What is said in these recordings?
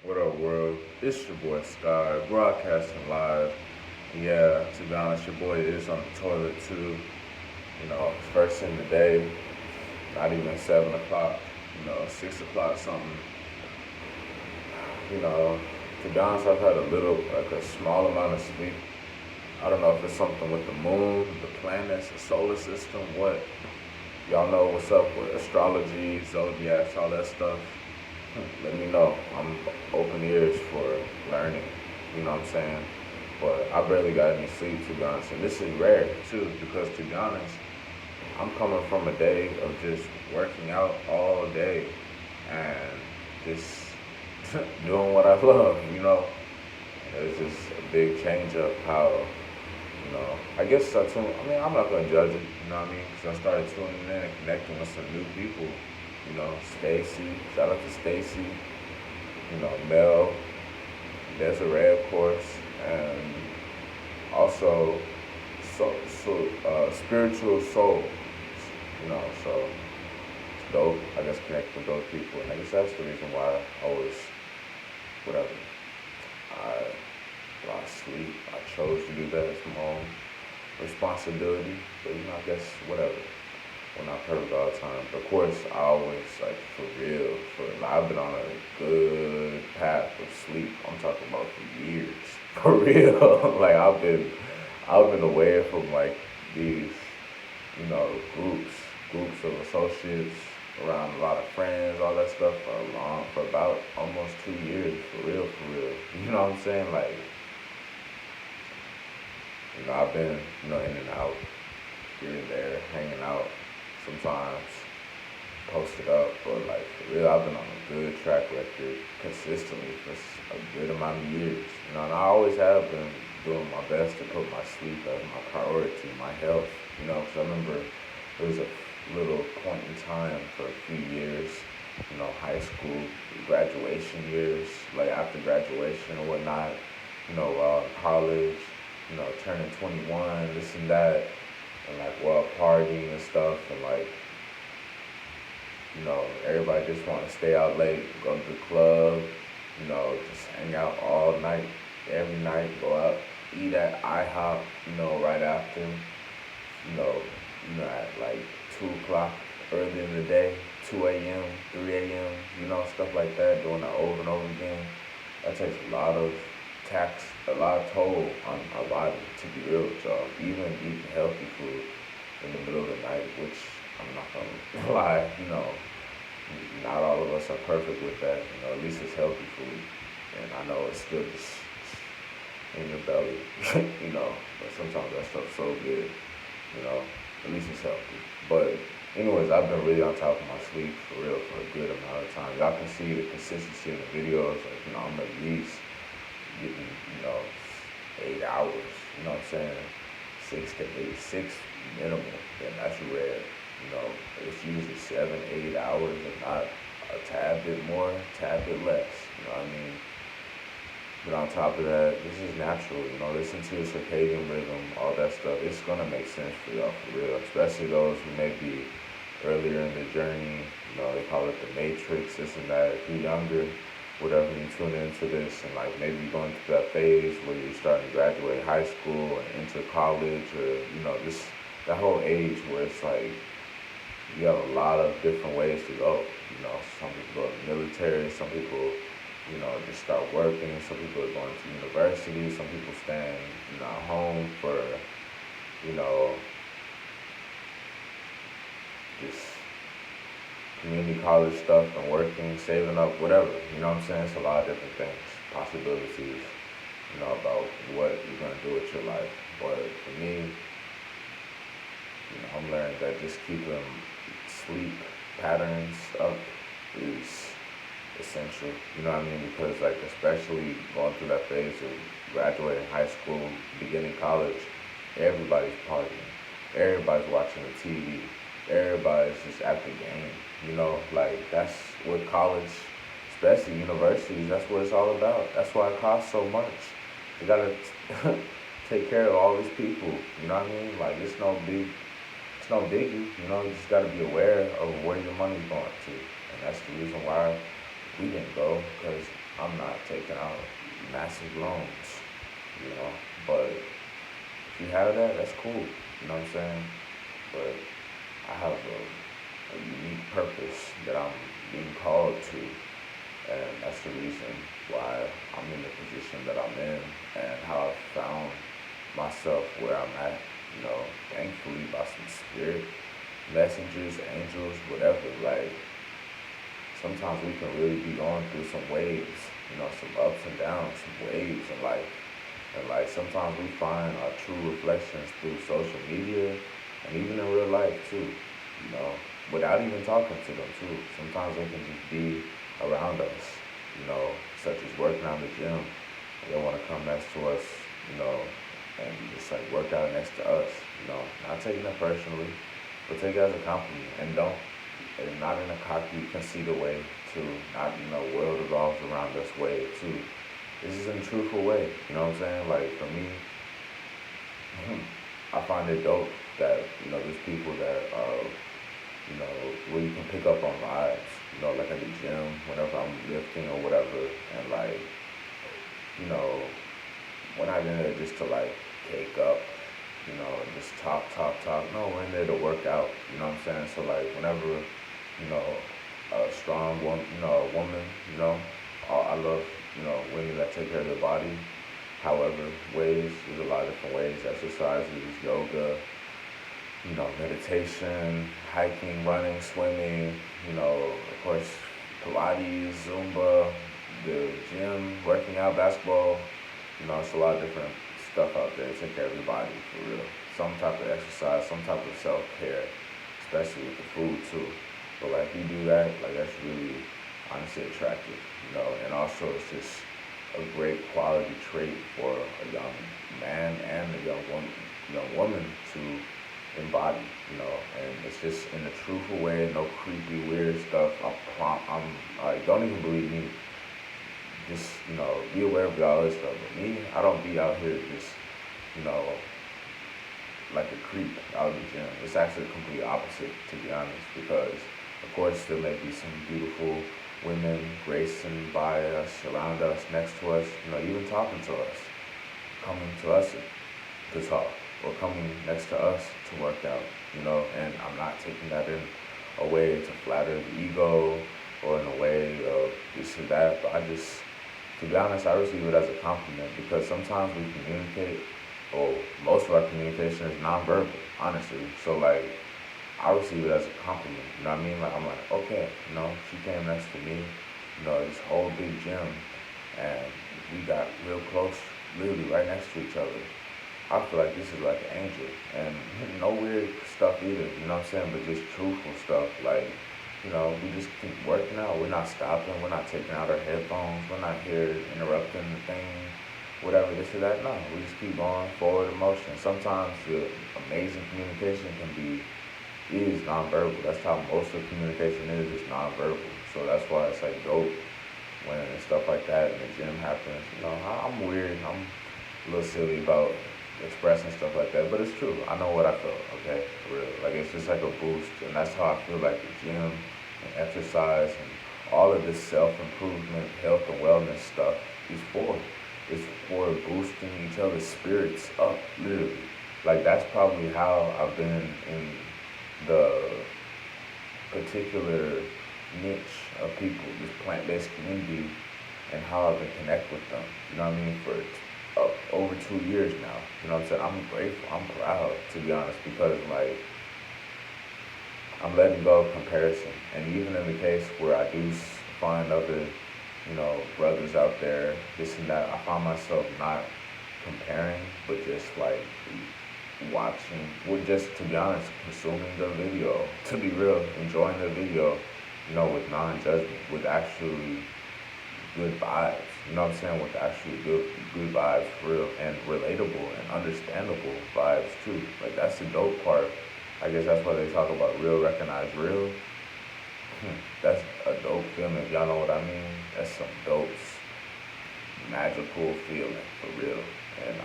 What up, world? It's your boy Sky, broadcasting live. Yeah, to be honest, your boy is on the toilet too. It's first thing the day, not even 7 o'clock. 6 o'clock something. You know, to be honest, I've had a small amount of sleep. I don't know if it's something with the moon, the planets, the solar system. What? Y'all know what's up with astrology, zodiacs, all that stuff. Let me know. I'm open ears for learning. You know what I'm saying? But I barely got any sleep, to be honest. And this is rare too, because to be honest, I'm coming from a day of just working out all day and just doing what I love. It's just a big change up how I guess I'm not gonna judge it. You know what I mean? Because I started tuning in and connecting with some new people. Stacy. Shout out to Stacy. Mel, Desiree, of course, and also spiritual soul. So it's dope. I guess connect with those people, and I guess that's the reason why I always whatever. I lost sleep. I chose to do that. It's my own responsibility, but I guess whatever. We're not perfect all the time. But of course, I always for real. I've been on a good path of sleep. I'm talking about for years, for real. I've been away from these, groups of associates, around a lot of friends, all that stuff for about almost 2 years, for real, for real. You know what I'm saying? I've been, in and out, here and there, hanging out, sometimes posted up, but for real, I've been on a good track record consistently for a good amount of years. And I always have been doing my best to put my sleep as my priority, my health. Because I remember there was a little point in time for a few years, high school, graduation years, after graduation or whatnot, college, turning 21, this and that, and partying and stuff, and everybody just want to stay out late, go to the club, just hang out all night, every night, go out, eat at IHOP, right after, at 2 o'clock early in the day, 2 a.m., 3 a.m., stuff like that, doing that over and over again. That takes a lot of toll on our body, to be real with y'all. Even eating healthy food in the middle of the night, which I'm not gonna lie, not all of us are perfect with that. At least it's healthy food. And I know it's still just in your belly, but sometimes that stuff's so good, at least it's healthy. But anyways, I've been really on top of my sleep for real for a good amount of time. Y'all can see the consistency in the videos. I'm at least getting, 8 hours, you know what I'm saying? 6 to 8, 6 minimum, and that's rare. It's usually 7, 8 hours, if not a tad bit more, a tad bit less, you know what I mean? But on top of that, this is natural, listen to your circadian rhythm, all that stuff. It's gonna make sense for y'all, for real, especially those who may be earlier in the journey, they call it the matrix, this and that. If you're younger, whatever, you tune into this and maybe you're going through that phase where you're starting to graduate high school and enter college, or this that whole age where it's you have a lot of different ways to go. Some people go to the military, some people just start working, some people are going to university, some people staying at home for you know just community college stuff and working, saving up, whatever. You know what I'm saying? It's a lot of different things, possibilities, about what you're gonna do with your life. But for me, I'm learning that just keeping sleep patterns up is essential. You know what I mean? Because especially going through that phase of graduating high school, beginning college, everybody's partying, everybody's watching the TV, everybody's just at the game. That's what college, especially universities, that's what it's all about. That's why it costs so much. You gotta take care of all these people. You know what I mean? It's no biggie. You just gotta be aware of where your money's going to, and that's the reason why we didn't go, because I'm not taking out massive loans, you know. But if you have that, that's cool. You know what I'm saying? But I have a unique purpose that I'm being called to, and that's the reason why I'm in the position that I'm in and how I found myself where I'm at. You know, thankfully by some spirit, messengers, angels, whatever. Like sometimes we can really be going through some waves, you know, some ups and downs, some waves in life. And like sometimes we find our true reflections through social media and even in real life too, you know, without even talking to them too. Sometimes they can just be around us, you know, such as working out in the gym. They want to come next to us, you know, and just like work out next to us, you know, not taking it personally, but take it as a compliment and don't, and not in a cocky, conceited way too, not, you know, world revolves around us way too. This is in a truthful way, you know what I'm saying? Like for me, I find it dope that, you know, there's people that you know, where you can pick up on vibes, you know, like at the gym, whenever I'm lifting or whatever, and like, you know, we're not in there just to like cake up, you know, just talk, talk, talk. No, we're in there to work out, you know what I'm saying? So like whenever, you know, a strong woman, you know, a woman, you know, I love, you know, women that take care of their body. However, ways, there's a lot of different ways, exercises, yoga, you know, meditation, hiking, running, swimming, you know, of course, Pilates, Zumba, the gym, working out, basketball, you know, it's a lot of different stuff out there to take care of your body for real. Some type of exercise, some type of self care, especially with the food too. But like you do that, like that's really honestly attractive, you know, and also it's just a great quality trait for a young man and a young woman to embody, you know, and it's just in a truthful way, no creepy, weird stuff. I'm like, don't even believe me. Just, you know, be aware of all this stuff. But me, I don't be out here just, you know, like a creep out of the gym. It's actually the complete opposite, to be honest, because of course there may be some beautiful women racing by us, around us, next to us, you know, even talking to us, coming to us to talk, or coming next to us to work out, you know, and I'm not taking that in a way to flatter the ego or in a way of this or that, but I just, to be honest, I receive it as a compliment because sometimes we communicate, or most of our communication is nonverbal, honestly. So like, I receive it as a compliment. You know what I mean? Like I'm like, okay, you know, she came next to me, you know, this whole big gym, and we got real close, literally right next to each other. I feel like this is like an angel, and no weird stuff either. You know what I'm saying? But just truthful stuff. Like, you know, we just keep working out. We're not stopping. We're not taking out our headphones. We're not here interrupting the thing, whatever this or that. No, we just keep going forward in motion. Sometimes the amazing communication can be is nonverbal. That's how most of communication is nonverbal. So that's why it's like dope when stuff like that in the gym happens. You know, I'm weird. I'm a little silly about expressing stuff like that, but it's true. I know what I feel. Okay, for real. Like it's just like a boost, and that's how I feel like the gym and exercise and all of this self improvement, health and wellness stuff is for. It's for boosting each other's spirits up, literally. Like that's probably how I've been in the particular niche of people, this plant-based community, and how I've been connect with them. You know what I mean? For over 2 years now. You know what I'm saying? I'm grateful. I'm proud, to be honest, because like I'm letting go of comparison. And even in the case where I do find other, you know, brothers out there, this and that, I find myself not comparing, but just like watching, well, just to be honest, consuming the video, to be real, enjoying the video, you know, with non-judgment, with actually good vibes. You know what I'm saying? With actually good vibes, for real, and relatable and understandable vibes too. Like that's the dope part. I guess that's why they talk about real, recognize real. That's a dope feeling. If y'all know what I mean, that's some dope, magical feeling for real. And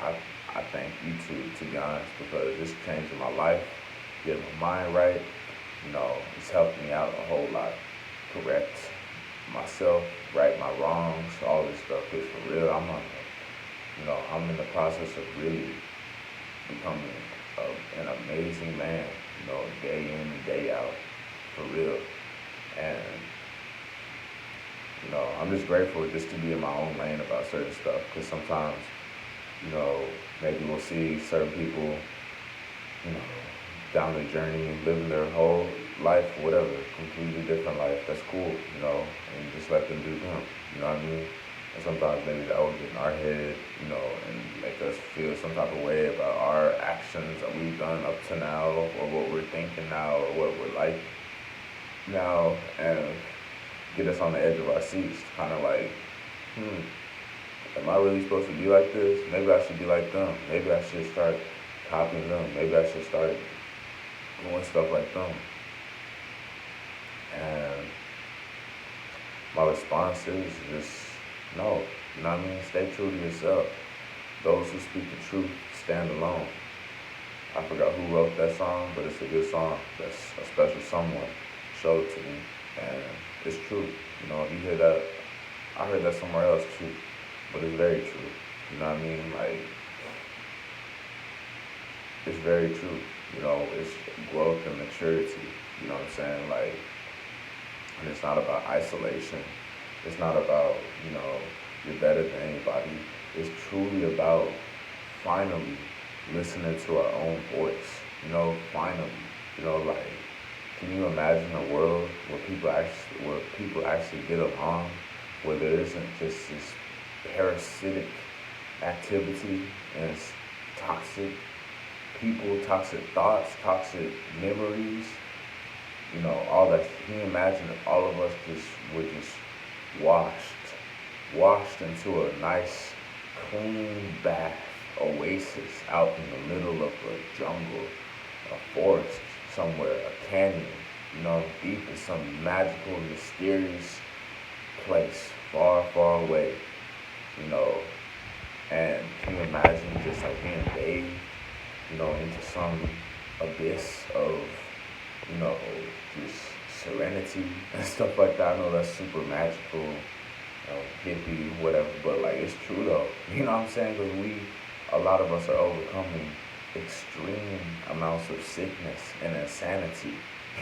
I thank YouTube, to be honest, because it's changing my life, getting my mind right. You know, it's helping me out a whole lot. Correct myself, right my wrongs, all this for real, I'm in the process of really becoming an amazing man, day in and day out, for real. And, I'm just grateful just to be in my own lane about certain stuff, because sometimes, you know, maybe we'll see certain people, you know, down the journey, living their whole life, whatever, completely different life. That's cool, and just let them do them. You know what I mean? And sometimes maybe that will get in our head, and make us feel some type of way about our actions that we've done up to now, or what we're thinking now, or what we're like now, and get us on the edge of our seats, kind of like, am I really supposed to be like this? Maybe I should be like them. Maybe I should start copying them. Maybe I should start doing stuff like them. And my response is just no. You know what I mean? Stay true to yourself. Those who speak the truth stand alone. I forgot who wrote that song, but it's a good song. That's a special someone showed it to me, and it's true. You hear that. I heard that somewhere else too, but it's very true. You know what I mean? Like, it's very true. It's growth and maturity. You know what I'm saying? Like, and it's not about isolation. It's not about, you're better than anybody. It's truly about finally listening to our own voice. Finally. Like, can you imagine a world where people actually get along, where there isn't just this parasitic activity and it's toxic people, toxic thoughts, toxic memories, all that. Can you imagine if all of us were just washed into a nice, clean bath oasis out in the middle of a jungle, a forest somewhere, a canyon, deep in some magical, mysterious place, far, far away, and can you imagine just like being bathed, into some abyss of, just serenity and stuff like that. I know that's super magical, hippie, whatever, but like it's true though. You know what I'm saying? Because a lot of us are overcoming extreme amounts of sickness and insanity.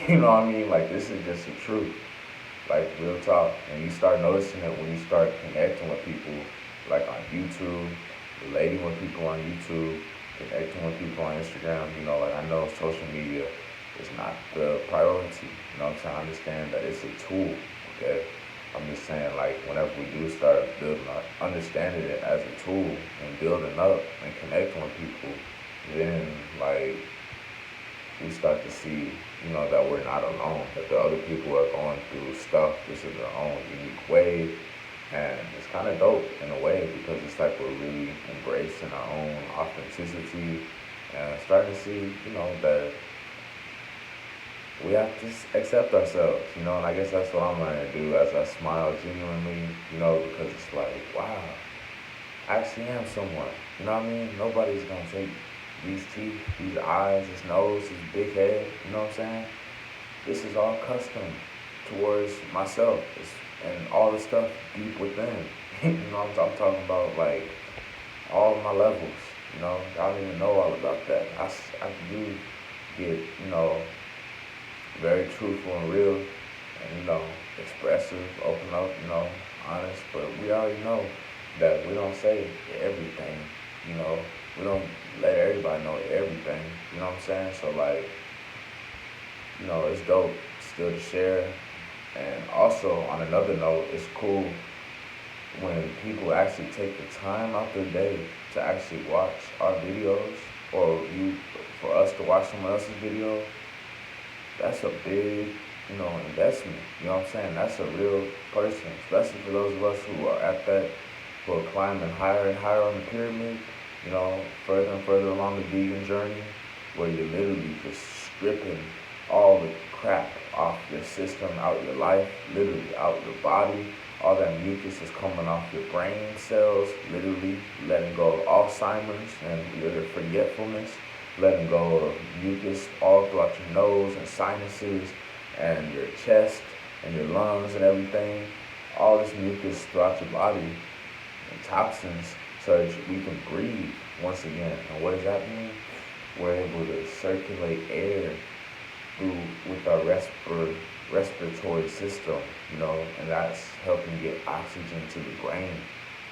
You know what I mean? Like, this is just the truth. Like, real talk. And you start noticing it when you start connecting with people, like on YouTube, relating with people on YouTube, connecting with people on Instagram. Like, I know social media is not the priority. I'm saying? I understand that it's a tool, okay? I'm just saying, like, whenever we do start understanding it as a tool and building up and connecting with people, then, like, we start to see, that we're not alone, that the other people are going through stuff just in their own unique way. And it's kind of dope in a way, because it's like we're really embracing our own authenticity and starting to see, that we have to accept ourselves, and I guess that's what I'm learning to do as I smile genuinely, because it's like, wow, I actually am someone, you know what I mean? Nobody's gonna take these teeth, these eyes, this nose, this big head, you know what I'm saying? This is all custom towards myself, and all the stuff deep within. I'm talking about, like, all my levels, I don't even know all about that. I do get, very truthful and real, and, expressive, open up, honest, but we already know that we don't say everything, we don't let everybody know everything, you know what I'm saying? So, like, it's dope still to share. And also, on another note, it's cool when people actually take the time out their day to actually watch our videos, or for us to watch someone else's video. That's a big, investment. You know what I'm saying? That's a real person, especially for those of us who are who are climbing higher and higher on the pyramid, further and further along the vegan journey, where you're literally just stripping all the crap off your system, out your life, literally out your body. All that mucus is coming off your brain cells, literally letting go of Alzheimer's and your forgetfulness, letting go of mucus all throughout your nose and sinuses and your chest and your lungs and everything. All this mucus throughout your body, and toxins so that we can breathe once again. And what does that mean? We're able to circulate air through with our respiratory system, and that's helping get oxygen to the brain,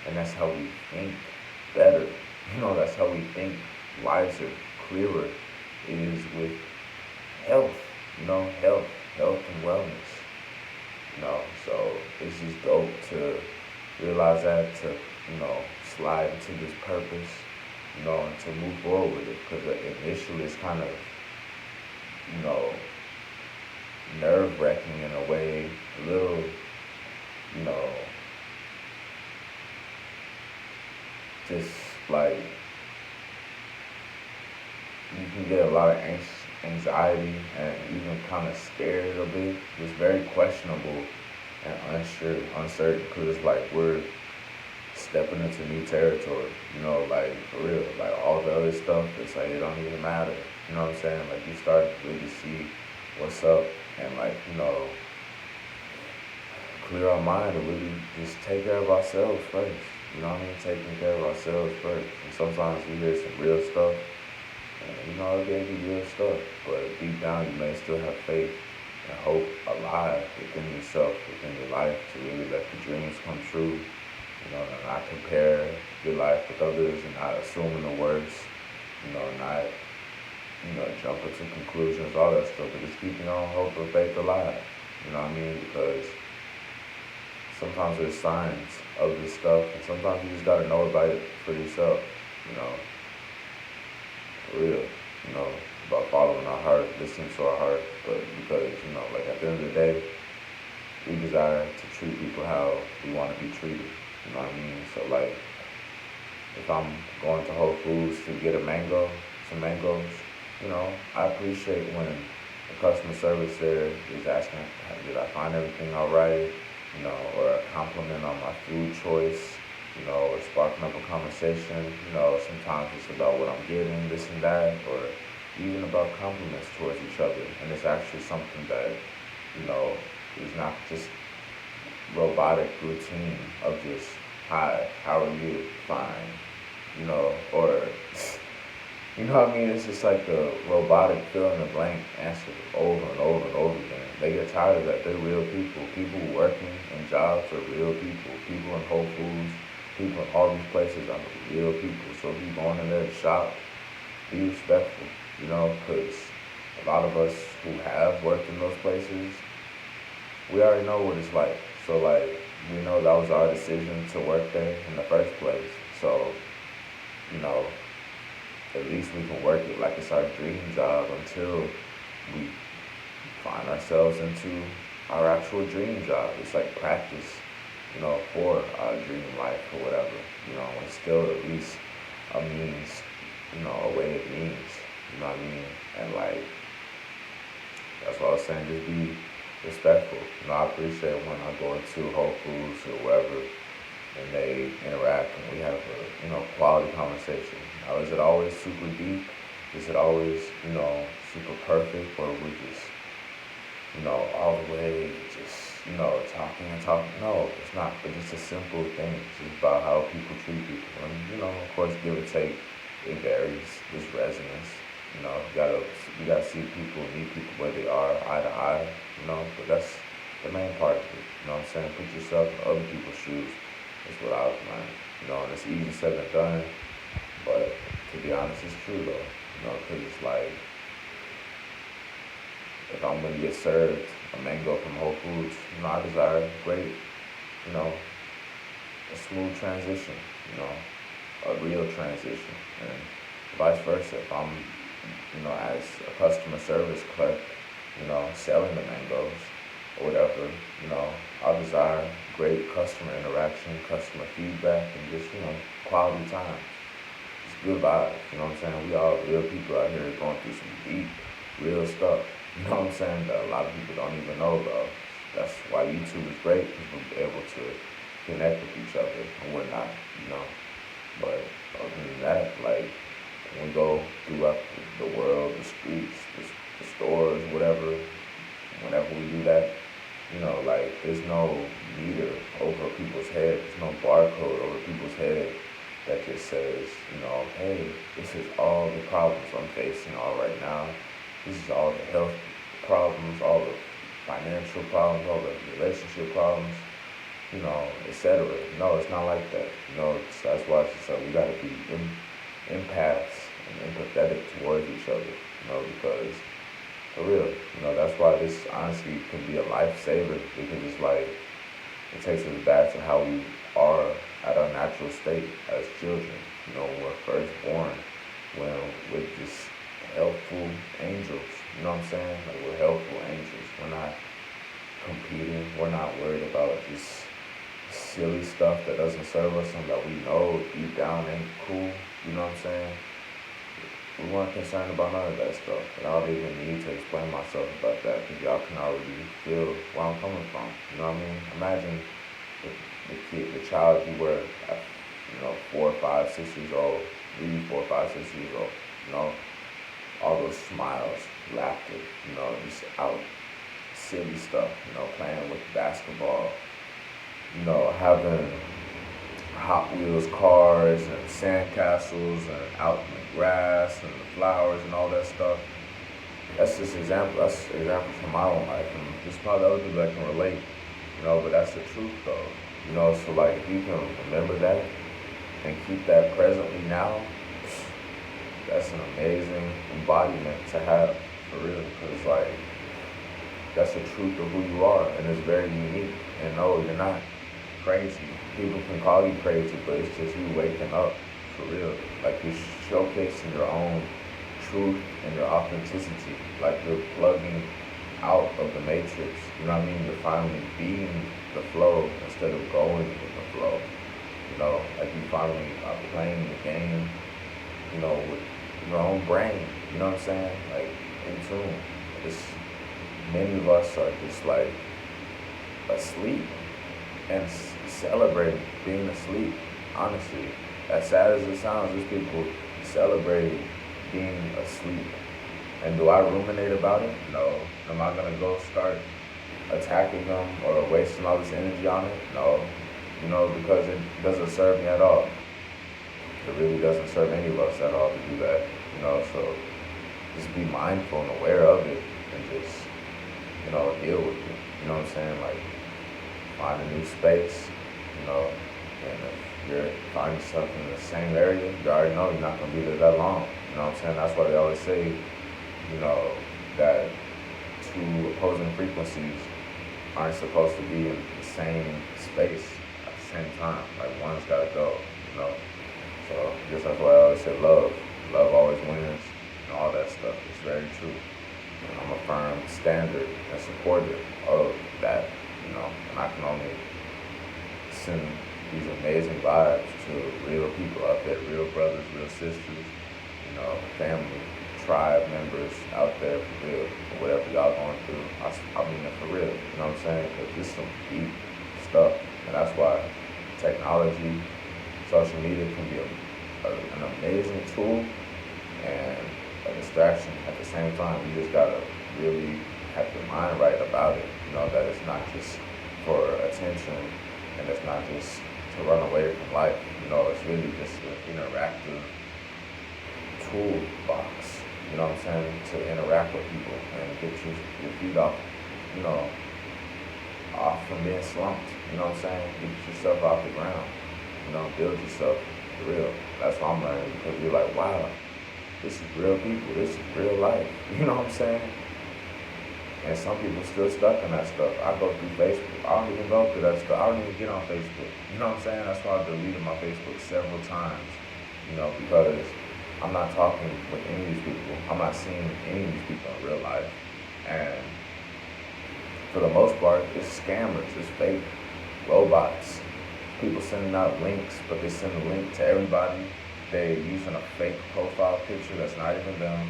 and that's how we think better. That's how we think wiser, clearer. It is with health, health and wellness. So it's just dope to realize that, to slide into this purpose, and to move forward with it. Because initially it's kind of you know nerve wracking in a way, a little, you know, just like you can get a lot of anxiety and even kind of scared a bit. It's very questionable and uncertain because it's like we're stepping into new territory, like for real. Like all the other stuff, it's like it don't even matter. You know what I'm saying? Like you start to really see what's up and like, clear our mind and really just take care of ourselves first. You know what I mean? Taking care of ourselves first. And sometimes we hear some real stuff and it may be real stuff, but deep down you may still have faith and hope alive within yourself, within your life to really let the dreams come true. And not compare your life with others and not assuming the worst, not, jump into conclusions, all that stuff, but just keeping your own hope and faith alive. You know what I mean? Because sometimes there's signs of this stuff, and sometimes you just gotta know about it for yourself, you know, for real, about following our heart, listening to our heart, but because, like at the end of the day, we desire to treat people how we want to be treated, you know what I mean? So like, if I'm going to Whole Foods to get some mangoes, I appreciate when the customer service there is asking, did I find everything all right? Or a compliment on my food choice, or sparking up a conversation. Sometimes it's about what I'm getting, this and that, or even about compliments towards each other. And it's actually something that, is not just robotic routine of just, hi, how are you? Fine. Or what I mean? It's just like the robotic fill in the blank answer over and over and over again. They get tired of that. They're real people. People working in jobs are real people. People in Whole Foods, people in all these places are real people. So if you're going in there to shop, be respectful, because a lot of us who have worked in those places, we already know what it's like. So like, we know that was our decision to work there in the first place. So, at least we can work it like it's our dream job until we find ourselves into our actual dream job. It's like practice, for our dream life or whatever. It's still at least a means, a way it means, you know what I mean? And like, that's what I was saying, just be respectful. I appreciate when I go into Whole Foods or wherever and they interact and we have a, quality conversation. Now, is it always super deep? Is it always, super perfect? Or we just, all the way just, talking and talking? No, it's not. But it's a simple thing. It's just about how people treat people. And, of course, give or take, it varies. There's resonance. You gotta see people, meet people where they are, eye to eye, but that's the main part of it. You know what I'm saying? Put yourself in other people's shoes. That's what I was learning. And it's easy said than done, but to be honest, it's true though. Because it's like, if I'm gonna get served a mango from Whole Foods, I desire great, a smooth transition, a real transition, and vice versa. If I'm, as a customer service clerk, selling the mangoes or whatever, I desire great customer interaction, customer feedback, and just, quality time. It's good vibes, you know what I'm saying? We all real people out here going through some deep, real stuff, you know what I'm saying, that a lot of people don't even know about. That's why YouTube is great, because we're able to connect with each other and whatnot, But other than that, like, when we go throughout the world, the streets, the stores, whatever, whenever we do that, like, there's no meter over people's heads, there's no barcode over people's head that just says, hey, this is all the problems I'm facing all right now. This is all the health problems, all the financial problems, all the relationship problems, etc. No, it's not like that. That's why it's just like we gotta be empaths and empathetic towards each other, because for real, that's why this honestly can be a lifesaver because it's like it takes us back to how we are at our natural state as children, when we're first born, when we're just helpful angels, you know what I'm saying? Like we're helpful angels. We're not competing, we're not worried about just silly stuff that doesn't serve us and that we know deep down ain't cool, you know what I'm saying? We weren't concerned about none of that stuff. And I don't even need to explain myself about that because y'all can already feel where I'm coming from. You know what I mean? Imagine the child you were at, 4, 5, 6 years old, maybe 4, 5, 6 years old, all those smiles, laughter, just out, silly stuff, playing with basketball, having Hot Wheels cars and sandcastles and out in the grass and the flowers and all that stuff. That's just example. That's an example from my own life, and there's probably other people that can relate, but that's the truth though. So like if you can remember that and keep that presently now, that's an amazing embodiment to have for real. Because like that's the truth of who you are, and it's very unique. And no, you're not crazy. People can call you crazy, but it's just you waking up for real. Like you're showcasing your own truth and your authenticity. Like you're plugging out of the matrix. You know what I mean? You're finally being the flow instead of going with the flow. Like you finally are playing the game, with your own brain. You know what I'm saying? Like in tune. It's, many of us are just like asleep and celebrating being asleep. Honestly, as sad as it sounds, there's people celebrating being asleep. And do I ruminate about it? No. Am I gonna go start attacking them or wasting all this energy on it? No. Because it doesn't serve me at all. It really doesn't serve any of us at all to do that. So just be mindful and aware of it and just, deal with it. You know what I'm saying? Like find a new space, and if you're finding yourself in the same area, you already know you're not gonna be there that long. You know what I'm saying? That's why they always say, that two opposing frequencies aren't supposed to be in the same space at the same time. Like one's gotta go, So just that's why I always say love. Love always wins and all that stuff. It's very true. And I'm a firm standard and supporter of that, and I can only send these amazing vibes to real people out there, real brothers, real sisters, family, tribe members out there for real, or whatever y'all going through. I mean it for real, you know what I'm saying? Because this is some deep stuff, and that's why technology, social media can be an amazing tool and a distraction at the same time. You just gotta really have your mind right about it, that it's not just for attention and it's not just to run away from life, it's really just an interactive toolbox, you know what I'm saying, to interact with people and get your feet off, off from being slumped, you know what I'm saying, get yourself off the ground, build yourself for real. That's what I'm learning because you're like, wow, this is real people, this is real life, you know what I'm saying? And some people still stuck in that stuff. I go through Facebook. I don't even go through that stuff. I don't even get on Facebook. You know what I'm saying? That's why I deleted my Facebook several times. Because I'm not talking with any of these people. I'm not seeing any of these people in real life. And for the most part, it's scammers, it's fake robots. People sending out links, but they send a link to everybody. They're using a fake profile picture that's not even them.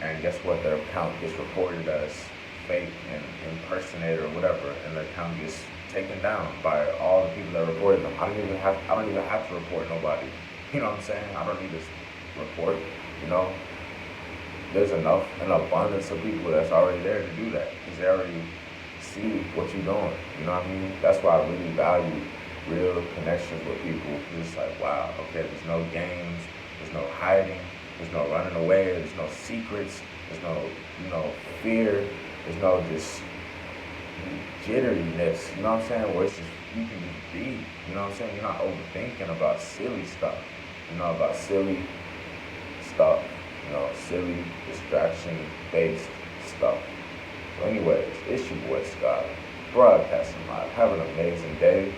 And guess what? Their account gets reported as fake and impersonator or whatever, and their account gets taken down by all the people that reported them. I don't even have to report nobody. You know what I'm saying? I don't need to report. There's an abundance of people that's already there to do that because they already see what you're doing. You know what I mean? That's why I really value real connections with people. It's like, wow, okay, there's no games, there's no hiding, there's no running away, there's no secrets, there's no, fear, there's no just jitteriness, you know what I'm saying? Where it's just, you can just be, you know what I'm saying? You're not overthinking about silly stuff, about silly stuff, silly distraction-based stuff. So anyways, it's your boy Scott, broadcasting live. Have an amazing day.